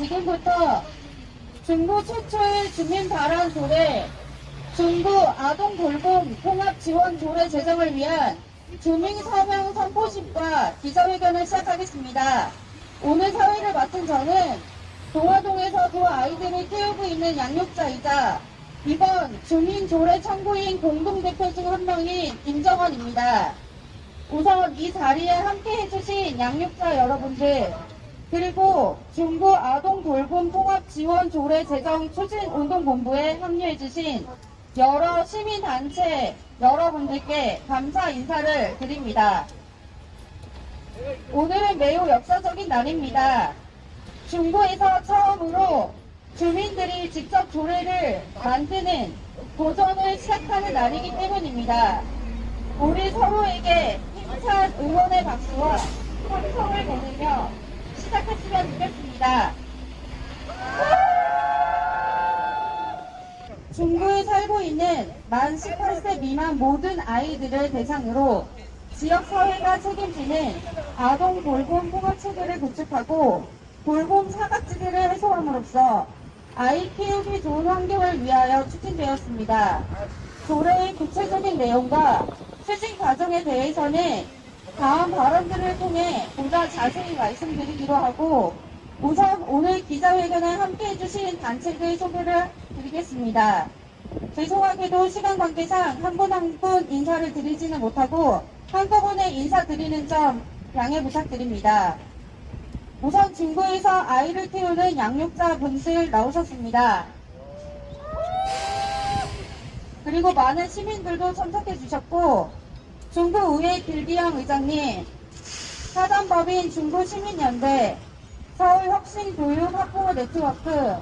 지금부터 중구 최초의 주민발언 조례, 중구 아동돌봄 통합지원 조례 제정을 위한 주민서명 선포식과 기자회견을 시작하겠습니다. 오늘 사회를 맡은 저는 동화동에서 두 아이들을 키우고 있는 양육자이자 이번 주민조례 청구인 공동대표 중 한 명인 김정원입니다. 우선 이 자리에 함께 해주신 양육자 여러분들, 그리고 중구 아동돌봄 통합지원조례 제정 추진운동본부에 합류해주신 여러 시민단체 여러분들께 감사 인사를 드립니다. 오늘은 매우 역사적인 날입니다. 중구에서 처음으로 주민들이 직접 조례를 만드는 도전을 시작하는 날이기 때문입니다. 우리 서로에게 힘찬 응원의 박수와 함성을 보내며 시작했으면 좋겠습니다. 중구에 살고 있는 만 18세 미만 모든 아이들을 대상으로 지역사회가 책임지는 아동돌봄 통합체계를 구축하고 돌봄 사각지대를 해소함으로써 아이 키우기 좋은 환경을 위하여 추진되었습니다. 조례의 구체적인 내용과 추진 과정에 대해서는 다음 발언들을 통해 보다 자세히 말씀드리기로 하고, 우선 오늘 기자회견에 함께 해주신 단체들 소개를 드리겠습니다. 죄송하게도 시간 관계상 한 분 한 분 인사를 드리지는 못하고 한꺼번에 인사드리는 점 양해 부탁드립니다. 우선 중구에서 아이를 키우는 양육자 분들 나오셨습니다. 그리고 많은 시민들도 참석해 주셨고, 중구의회 길기영 의장님, 사단법인 중구시민연대, 서울혁신교육학부모 네트워크,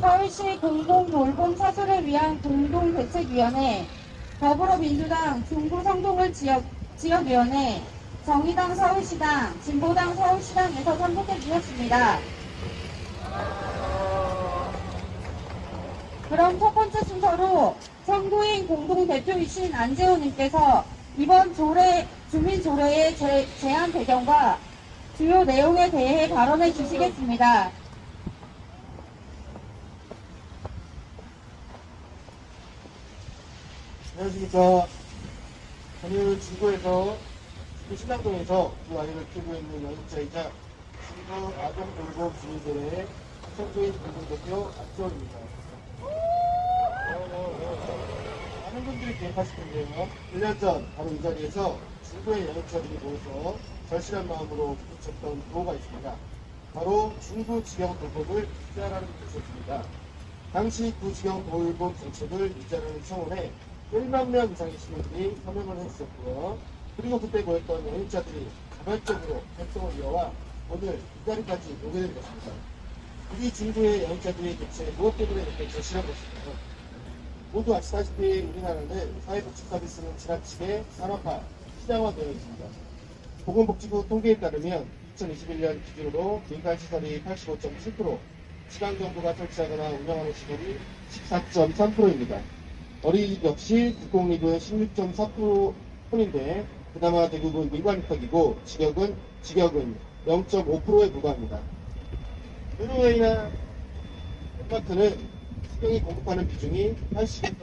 서울시 공공돌봄 사수를 위한 공동대책위원회, 더불어민주당 중구성동을 지역위원회, 정의당 서울시당, 진보당 서울시당에서 참석해 주셨습니다. 그럼 첫 번째 순서로 선구인 공동대표이신 안재호님께서 이번 주민조례의 제안 배경과 주요 내용에 대해 발언해 주시겠습니다. 안녕하십니까. 저는 중구에서 신당동에서 두 아이를 키우고 있는 양육자이자 중구 아동돌봄 주민조례의 선구인 공동대표 안재원입니다. 많은 분들이 기억하실 텐데요. 1년 전 바로 이 자리에서 중구의 양육자들이 모여서 절실한 마음으로 부딪혔던 구호가 있습니다. 바로 중구지경 돌봄을 유지하라는 것이었습니다. 당시 구지경 돌봄 정책을 유지하는 청원에 1만 명 이상의 시민들이 서명을 해주셨고요. 그리고 그때 모였던 양육자들이 자발적으로 활동을 이어와 오늘 이 자리까지 오게 된 것입니다. 우리 중구의 양육자들이 대체 무엇 때문에 이렇게 절실한 것일까요? 모두 아시다시피 우리나라는 사회복지 서비스는 지나치게 산업화, 시장화되어 있습니다. 보건복지부 통계에 따르면 2021년 기준으로 민간시설이 85.7%, 지방정부가 설치하거나 운영하는 시설이 14.3%입니다. 어린이집 역시 국공립은 16.4%인데 그나마 대부분 민간위탁이고 직역은 0.5%에 불과합니다. 의료회나 엠마트는 식경이 공급하는 비중이 80%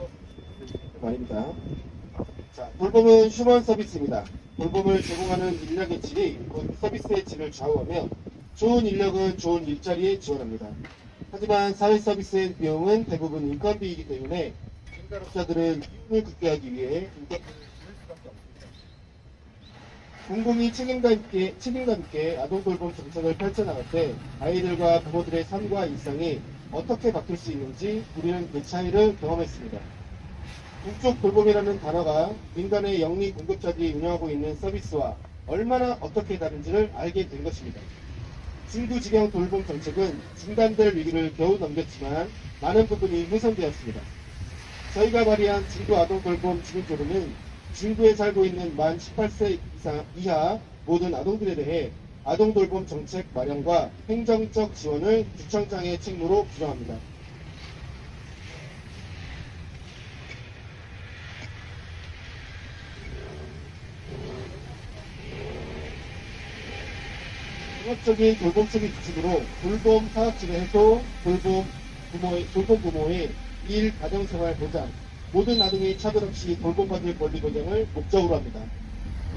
말입니다. 자, 돌봄은 휴먼 서비스입니다. 돌봄을 제공하는 인력의 질이 곧 서비스의 질을 좌우하며 좋은 인력은 좋은 일자리에 지원합니다. 하지만 사회 서비스의 비용은 대부분 인건비이기 때문에 인간업자들은 이윤을 극대화하기 위해 인건비를 줄일 수밖에 없습니다. 공공이 책임감 있게 아동돌봄 정책을 펼쳐나갈 때 아이들과 부모들의 삶과 일상이 어떻게 바뀔 수 있는지 우리는 그 차이를 경험했습니다. 국적 돌봄이라는 단어가 민간의 영리 공급자들이 운영하고 있는 서비스와 얼마나 어떻게 다른지를 알게 된 것입니다. 중구지경 돌봄 정책은 중단될 위기를 겨우 넘겼지만 많은 부분이 훼손되었습니다. 저희가 발의한 중구 아동돌봄 주민조례는 중구에 살고 있는 만 18세 이하 모든 아동들에 대해 아동돌봄 정책 마련과 행정적 지원을 구청장의 책무로 규정합니다. 종합적인 돌봄책의 규칙으로 돌봄 사업질의 해소, 돌봄 부모의 일 가정생활 보장, 모든 아동이 차별 없이 돌봄받을 권리 보장을 목적으로 합니다.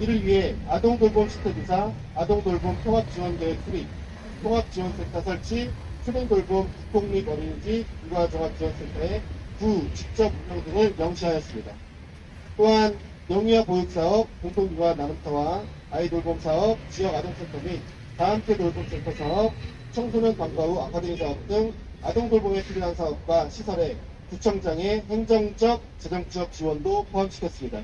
이를 위해 아동돌봄 시스템이사, 아동돌봄 통합지원계획 수립, 통합지원센터 설치, 초등돌봄 국공립 어린이집 육아종합지원센터의 구 직접 운영 등을 명시하였습니다. 또한 영유아 보육사업, 공동육아 나눔터와 아이돌봄 사업, 지역 아동센터 및 다함께 돌봄센터 사업, 청소년 방과 후 아카데미 사업 등 아동돌봄에 필요한 사업과 시설에 구청장의 행정적, 재정적 지원도 포함시켰습니다.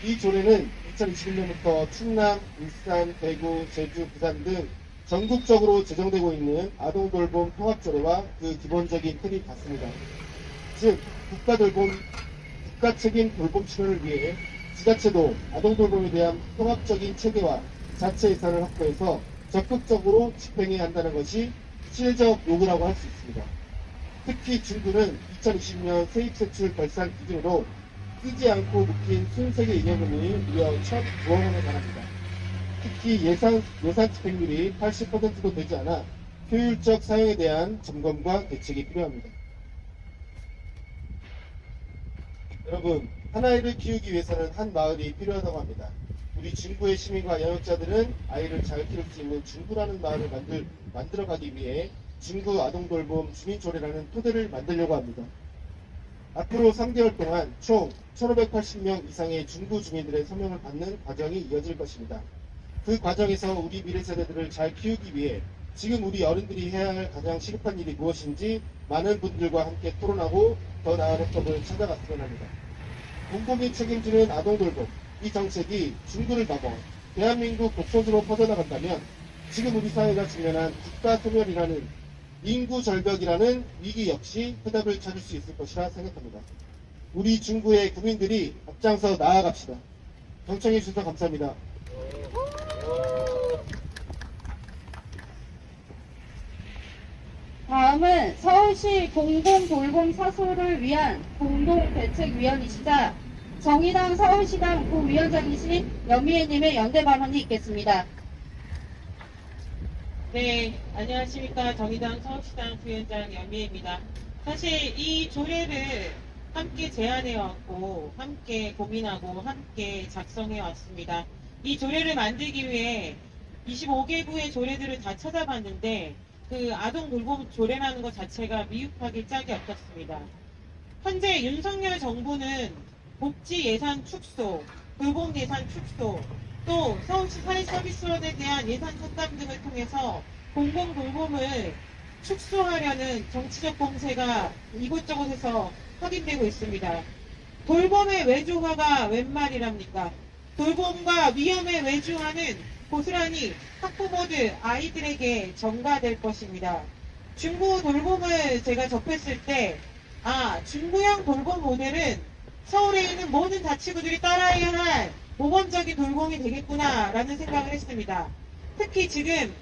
이 조례는 2021년부터 충남, 울산, 대구, 제주, 부산 등 전국적으로 제정되고 있는 아동돌봄 통합조례와 그 기본적인 틀이 같습니다. 즉, 국가 책임 돌봄 실현을 위해 지자체도 아동돌봄에 대한 통합적인 체계와 자체 예산을 확보해서 적극적으로 집행해야 한다는 것이 실적 요구라고 할 수 있습니다. 특히 중구는 2020년 세입세출 결산 기준으로 쓰지 않고 묶인 순세계 잉여금이 무려 1,009억 원에 달합니다. 특히 예산 집행률이 80%도 되지 않아 효율적 사용에 대한 점검과 대책이 필요합니다. 여러분, 한 아이를 키우기 위해서는 한 마을이 필요하다고 합니다. 우리 중구의 시민과 양육자들은 아이를 잘 키울 수 있는 중구라는 마을을 만들어가기 위해 중구 아동돌봄 주민조례라는 토대를 만들려고 합니다. 앞으로 3개월 동안 총 1,580명 이상의 중구 주민들의 서명을 받는 과정이 이어질 것입니다. 그 과정에서 우리 미래 세대들을 잘 키우기 위해 지금 우리 어른들이 해야 할 가장 시급한 일이 무엇인지 많은 분들과 함께 토론하고 더 나은 해법을 찾아갔으면 합니다. 공공이 책임지는 아동돌봄, 이 정책이 중구를 넘어 대한민국 곳곳으로 퍼져나간다면 지금 우리 사회가 직면한 국가 소멸이라는 인구 절벽이라는 위기 역시 해답을 찾을 수 있을 것이라 생각합니다. 우리 중구의 국민들이 앞장서 나아갑시다. 경청해 주셔서 감사합니다. 다음은 서울시 공공돌봄 사소를 위한 공동대책위원이시자 정의당 서울시당 부위원장이신 연미애님의 연대 발언이 있겠습니다. 네, 안녕하십니까. 정의당 서울시당 부위원장 연미애입니다. 사실 이 조례를 함께 제안해왔고, 함께 고민하고, 함께 작성해왔습니다. 이 조례를 만들기 위해 25개부의 조례들을 다 찾아봤는데, 그 아동돌봄 조례라는 것 자체가 미흡하기 짝이 없었습니다. 현재 윤석열 정부는 복지 예산 축소, 돌봄 예산 축소, 또 서울시 사회서비스원에 대한 예산 삭감 등을 통해서 공공돌봄을 축소하려는 정치적 공세가 이곳저곳에서 확인되고 있습니다. 돌봄의 외주화가 웬 말이랍니까? 돌봄과 위험의 외주화는 고스란히 학부모들, 아이들에게 전가될 것입니다. 중구 돌봄을 제가 접했을 때, 중구형 돌봄 모델은 서울에 있는 모든 자치구들이 따라해야 할 모범적인 돌봄이 되겠구나라는 생각을 했습니다. 특히 지금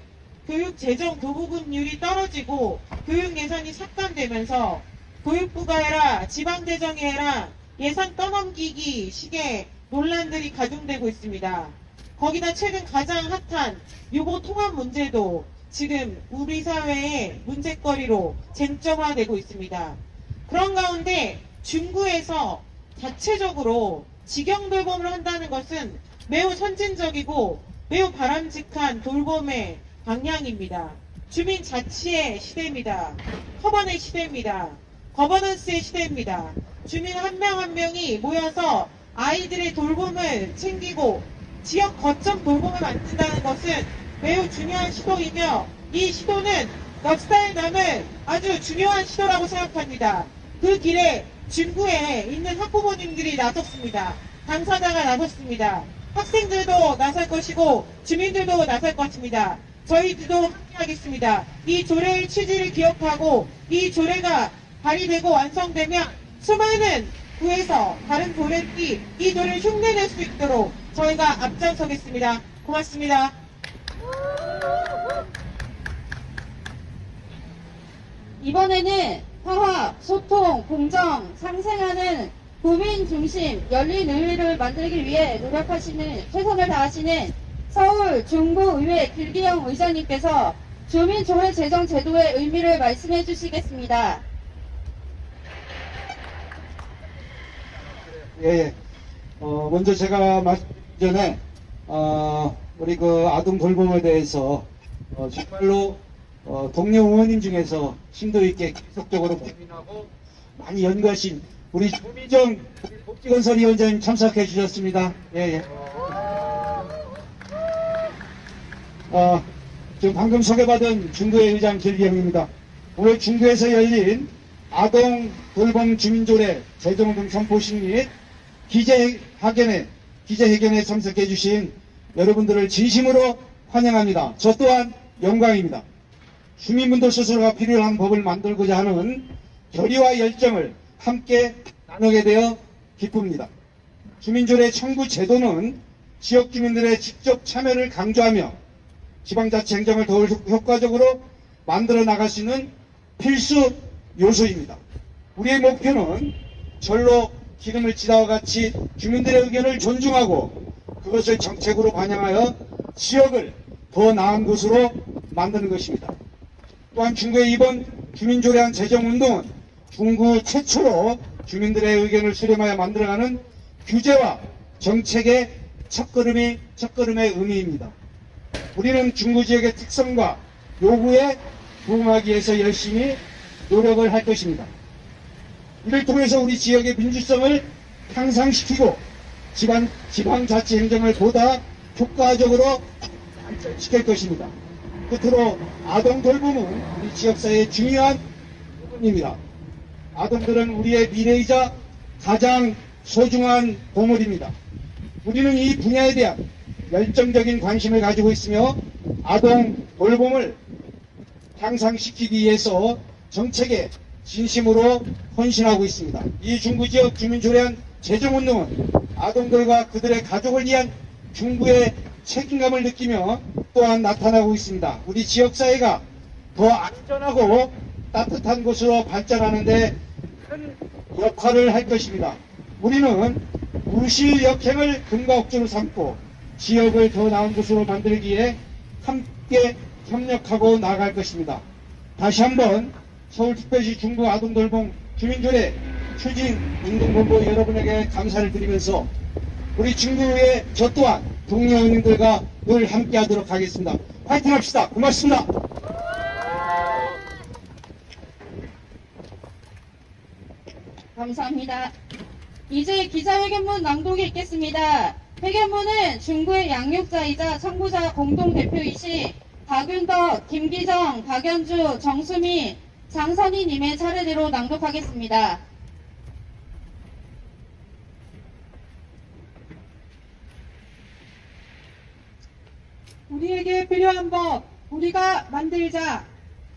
교육 재정 도부분율이 떨어지고 교육 예산이 삭감되면서 교육부가 해라, 지방재정이 해라, 예산 떠넘기기 식의 논란들이 가중되고 있습니다. 거기다 최근 가장 핫한 유보 통합 문제도 지금 우리 사회의 문제거리로 쟁점화되고 있습니다. 그런 가운데 중구에서 자체적으로 직영돌봄을 한다는 것은 매우 선진적이고 매우 바람직한 돌봄의 방향입니다. 주민 자치의 시대입니다. 허번의 시대입니다. 거버넌스의 시대입니다. 주민 한 명 한 명이 모여서 아이들의 돌봄을 챙기고 지역 거점 돌봄을 만든다는 것은 매우 중요한 시도이며 이 시도는 역사에 남을 아주 중요한 시도라고 생각합니다. 그 길에 중구에 있는 학부모님들이 나섰습니다. 당사자가 나섰습니다. 학생들도 나설 것이고 주민들도 나설 것입니다. 저희들도 함께하겠습니다. 이 조례의 취지를 기억하고 이 조례가 발의되고 완성되면 수많은 구에서 다른 조례들이 이 조례를 흉내낼 수 있도록 저희가 앞장서겠습니다. 고맙습니다. 이번에는 화합, 소통, 공정, 상생하는 국민 중심 열린 의회를 만들기 위해 노력하시는 최선을 다하시는 서울 중구의회 길기영 의장님께서 주민조례 제정 제도의 의미를 말씀해 주시겠습니다. 예. 먼저 제가 전에 우리 그 아동 돌봄에 대해서 정말로 동료 의원님 중에서 심도 있게 계속적으로 고민하고 많이 연구하신 우리 조미정 복지건설위원장님 참석해 주셨습니다. 예. 지금 방금 소개받은 중구의 의장 길기영입니다. 오늘 중구에서 열린 아동 돌봄 주민조례 제정 등 선포식 및 기자회견에 참석해 주신 여러분들을 진심으로 환영합니다. 저 또한 영광입니다. 주민분들 스스로가 필요한 법을 만들고자 하는 결의와 열정을 함께 나누게 되어 기쁩니다. 주민조례 청구 제도는 지역 주민들의 직접 참여를 강조하며 지방자치 행정을 더 효과적으로 만들어 나갈 수 있는 필수 요소입니다. 우리의 목표는 절로 기름을 지다와 같이 주민들의 의견을 존중하고 그것을 정책으로 반영하여 지역을 더 나은 곳으로 만드는 것입니다. 또한 중구의 이번 주민조례안 제정운동은 중구 최초로 주민들의 의견을 수렴하여 만들어가는 규제와 정책의 첫걸음의 의미입니다. 우리는 중구 지역의 특성과 요구에 부응하기 위해서 열심히 노력을 할 것입니다. 이를 통해서 우리 지역의 민주성을 향상시키고 지방자치 행정을 보다 효과적으로 발전시킬 것입니다. 끝으로 아동 돌봄은 우리 지역사회의 중요한 부분입니다. 아동들은 우리의 미래이자 가장 소중한 보물입니다. 우리는 이 분야에 대한 열정적인 관심을 가지고 있으며 아동 돌봄을 향상시키기 위해서 정책에 진심으로 헌신하고 있습니다. 이 중구지역 주민조례안 제정운동은 아동들과 그들의 가족을 위한 중구의 책임감을 느끼며 또한 나타나고 있습니다. 우리 지역사회가 더 안전하고 따뜻한 곳으로 발전하는 데 큰 역할을 할 것입니다. 우리는 무실 역행을 금과 억지로 삼고 지역을 더 나은 곳으로 만들기 위해 함께 협력하고 나아갈 것입니다. 다시 한번 서울특별시 중구 아동돌봄 주민조례 추진 운동본부 여러분에게 감사를 드리면서 우리 중구의 저 또한 동료 의원님들과 늘 함께 하도록 하겠습니다. 화이팅 합시다. 고맙습니다. 감사합니다. 이제 기자회견문 낭독이 있겠습니다. 회견문은 중구의 양육자이자 청구자 공동대표이신 박윤덕, 김기정, 박연주, 정수미, 장선희님의 차례대로 낭독하겠습니다. 우리에게 필요한 법, 우리가 만들자.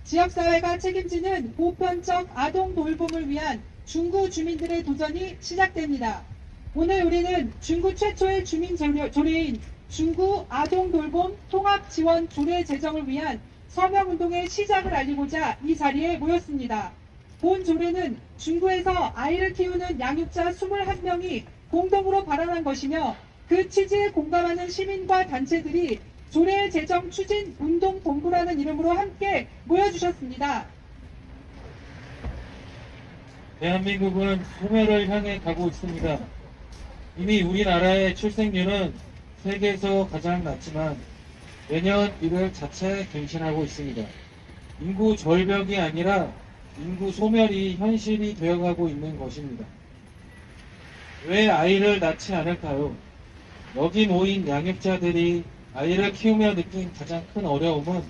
지역사회가 책임지는 보편적 아동 돌봄을 위한 중구 주민들의 도전이 시작됩니다. 오늘 우리는 중구 최초의 주민 조례인 중구 아동 돌봄 통합 지원 조례 제정을 위한 서명운동의 시작을 알리고자 이 자리에 모였습니다. 본 조례는 중구에서 아이를 키우는 양육자 21명이 공동으로 발언한 것이며 그 취지에 공감하는 시민과 단체들이 조례 제정 추진 운동 본부라는 이름으로 함께 모여주셨습니다. 대한민국은 소멸을 향해 가고 있습니다. 이미 우리나라의 출생률은 세계에서 가장 낮지만 매년 이를 자체 갱신하고 있습니다. 인구 절벽이 아니라 인구 소멸이 현실이 되어가고 있는 것입니다. 왜 아이를 낳지 않을까요? 여기 모인 양육자들이 아이를 키우며 느낀 가장 큰 어려움은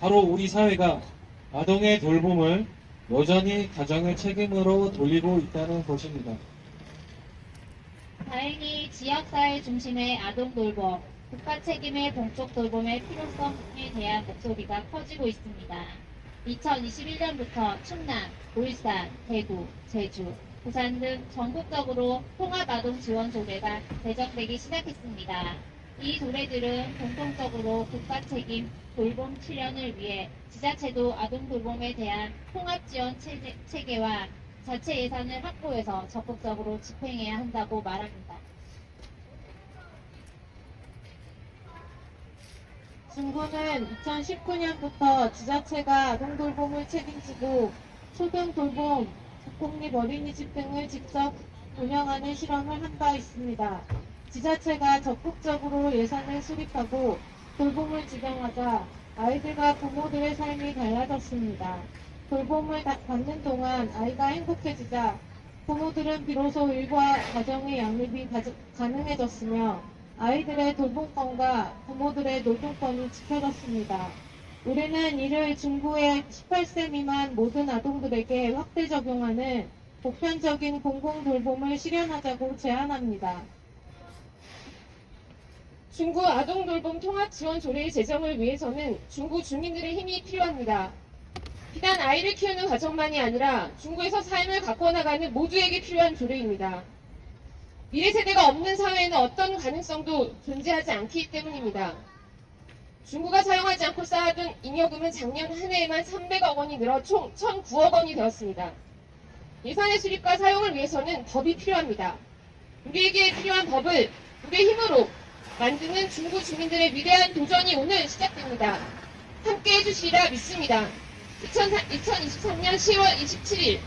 바로 우리 사회가 아동의 돌봄을 여전히 가정의 책임으로 돌리고 있다는 것입니다. 다행히 지역사회 중심의 아동 돌봄, 국가 책임의 공적 돌봄의 필요성에 대한 목소리가 커지고 있습니다. 2021년부터 충남, 울산, 대구, 제주, 부산 등 전국적으로 통합아동지원조례가 제정되기 시작했습니다. 이 조례들은 공통적으로 국가 책임 돌봄 실현을 위해 지자체도 아동 돌봄에 대한 통합지원 체계와 자체 예산을 확보해서 적극적으로 집행해야 한다고 말합니다. 중구는 2019년부터 지자체가 아동돌봄을 책임지고 초등돌봄, 국공립어린이집 등을 직접 운영하는 실험을 한 바 있습니다. 지자체가 적극적으로 예산을 수립하고 돌봄을 지정하자 아이들과 부모들의 삶이 달라졌습니다. 돌봄을 받는 동안 아이가 행복해지자 부모들은 비로소 일과 가정의 양립이 가능해졌으며 아이들의 돌봄권과 부모들의 노동권이 지켜졌습니다. 우리는 이를 중구의 18세 미만 모든 아동들에게 확대 적용하는 보편적인 공공돌봄을 실현하자고 제안합니다. 중구 아동돌봄 통합지원 조례의 제정을 위해서는 중구 주민들의 힘이 필요합니다. 비단 아이를 키우는 가정만이 아니라 중구에서 삶을 바꿔나가는 모두에게 필요한 조례입니다. 미래 세대가 없는 사회에는 어떤 가능성도 존재하지 않기 때문입니다. 중구가 사용하지 않고 쌓아둔 잉여금은 작년 한 해에만 300억 원이 늘어 총 1,009억 원이 되었습니다. 예산의 수립과 사용을 위해서는 법이 필요합니다. 우리에게 필요한 법을 우리의 힘으로 만드는 중구 주민들의 위대한 도전이 오늘 시작됩니다. 함께 해주시리라 믿습니다. 2023년 10월 27일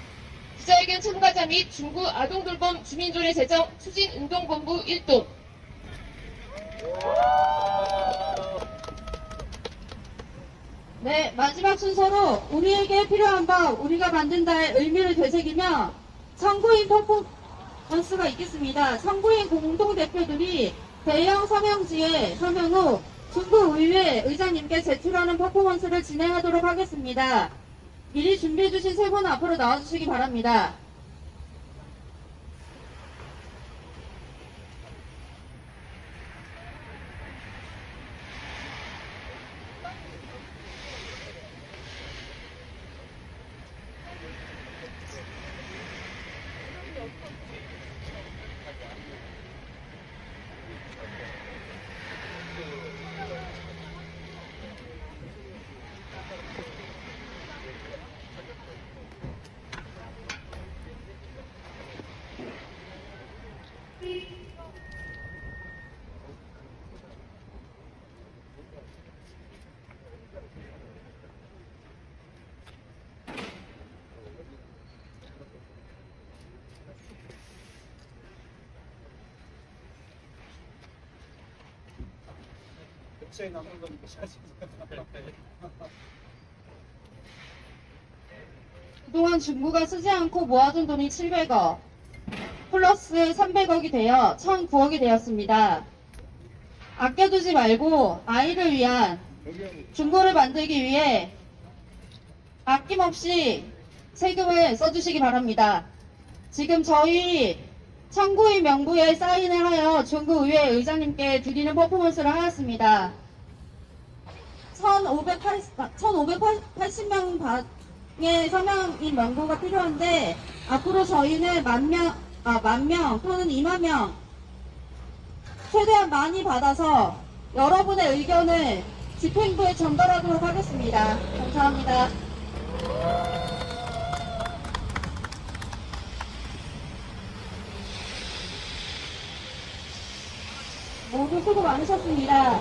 기자회견 참가자 및 중구 아동돌봄 주민조례 제정 추진운동본부 1동. 네, 마지막 순서로 우리에게 필요한 법, 우리가 만든다의 의미를 되새기며 청구인 퍼포먼스가 있겠습니다. 청구인 공동대표들이 대형 서명지에 서명 후 중구의회 의장님께 제출하는 퍼포먼스를 진행하도록 하겠습니다. 미리 준비해주신 세 분은 앞으로 나와주시기 바랍니다. 그동안 중구가 쓰지 않고 모아둔 돈이 700억 플러스 300억이 되어 1,009억이 되었습니다. 아껴두지 말고 아이를 위한 중구를 만들기 위해 아낌없이 세금을 써주시기 바랍니다. 지금 저희 청구인 명부에 사인을 하여 중구의회 의장님께 드리는 퍼포먼스를 하였습니다. 1580명 방의 서명인 명부가 필요한데 앞으로 저희는 만 명 또는 2만 명 최대한 많이 받아서 여러분의 의견을 집행부에 전달하도록 하겠습니다. 감사합니다. 모두 수고 많으셨습니다.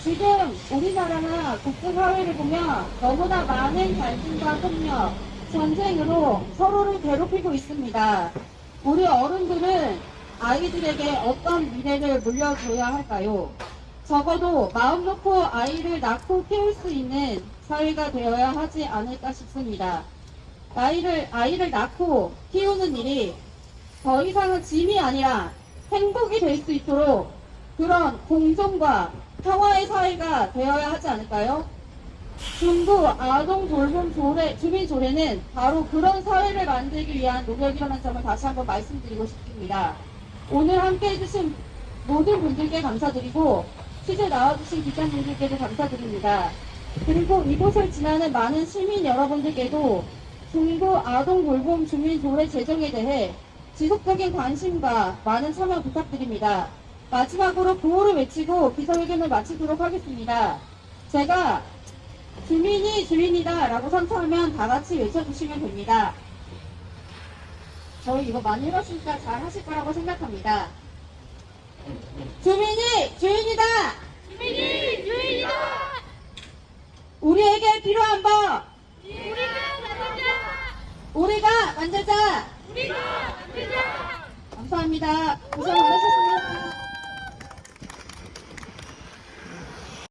지금 우리나라나 국제사회를 보면 너무나 많은 갈등과 폭력, 전쟁으로 서로를 괴롭히고 있습니다. 우리 어른들은 아이들에게 어떤 미래를 물려줘야 할까요? 적어도 마음 놓고 아이를 낳고 키울 수 있는 사회가 되어야 하지 않을까 싶습니다. 아이를 낳고 키우는 일이 더 이상은 짐이 아니라 행복이 될 수 있도록 그런 공존과 평화의 사회가 되어야 하지 않을까요? 중구 아동 돌봄 주민 조례는 바로 그런 사회를 만들기 위한 노력이라는 점을 다시 한번 말씀드리고 싶습니다. 오늘 함께 해주신 모든 분들께 감사드리고 취재 나와주신 기자님들께도 감사드립니다. 그리고 이곳을 지나는 많은 시민 여러분들께도 중구 아동 돌봄 주민 조례 제정에 대해 지속적인 관심과 많은 참여 부탁드립니다. 마지막으로 구호를 외치고 기자회견을 마치도록 하겠습니다. 제가 주민이 주인이다 라고 선포하면 다 같이 외쳐주시면 됩니다. 저희 이거 많이 해봤으니까 잘 하실 거라고 생각합니다. 주민이 주인이다! 주민이 주인이다! 우리에게 필요한 법. 우리가 만들자. 감사합니다. 고생 많으셨습니다.